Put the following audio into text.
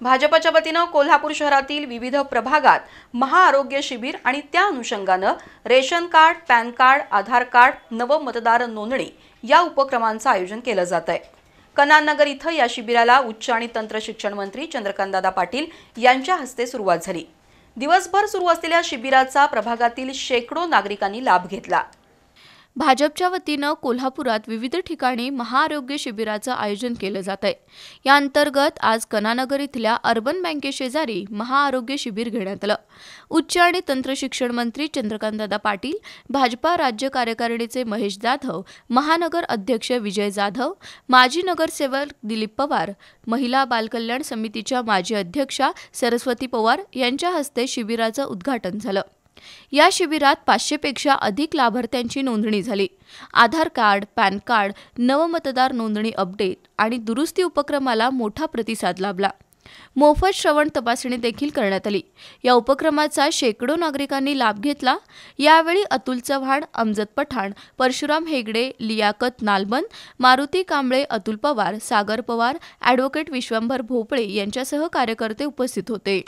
भाजपच्या वतीनं कोल्हापूर शहरातील विविध प्रभागात महाआरोग्य शिबिर आणि त्या अनुषंगानं रेशन कार्ड, पॅन कार्ड, आधार कार्ड, नवमतदार नोंदणी या उपक्रमांचं आयोजन केलं जात आहे। कनाननगर इथं या शिबिराला उच्च आणि तंत्र शिक्षण मंत्री चंद्रकांतदादा पाटील यांच्या हस्ते सुरुवात झाली। दिवसभर सुरू असलेल्या शिबिराचा प्रभागातील शेकडो नागरिकांनी लाभ घेतला। भाजपच्या वतीनं कोल्हापुरात विविध ठिकाणी महाआरोग्य शिबिराचं आयोजन केलं जात आहे। या अंतर्गत आज कनानगर इथल्या अर्बन बँकेशेजारी महाआरोग्य शिबिर घेण्यात आलं। उच्च आणि तंत्र शिक्षण मंत्री चंद्रकांतदादा पाटील, भाजपा राज्य कार्यकारिणीचे महेश जाधव, महानगर अध्यक्ष विजय जाधव, माजी नगरसेवक दिलीप पवार, महिला बालकल्याण समितीच्या माजी अध्यक्षा सरस्वती पवार यांच्या हस्ते शिबिराचं उद्घाटन झालं। या शिबिरात 500 पेक्षा अधिक लाभार्थ्यांची नोंदणी झाली। आधार कार्ड, पॅन कार्ड, नवमतदार नोंदणी अपडेट आणि दुरुस्ती उपक्रमाला मोठा प्रतिसाद लाभला। मोफत श्रवण तपासणी देखील करण्यात आली। या उपक्रमाचा शेकडो नागरिकांनी लाभ घेतला। यावेळी अतुल चव्हाण, अमजद पठाण, परशुराम हेगडे, लियाकत नालबंद, मारुती कांबळे, अतुल पवार, सागर पवार, ॲडव्होकेट विश्वंभर भोपळे यांच्यासह कार्यकर्ते उपस्थित होते।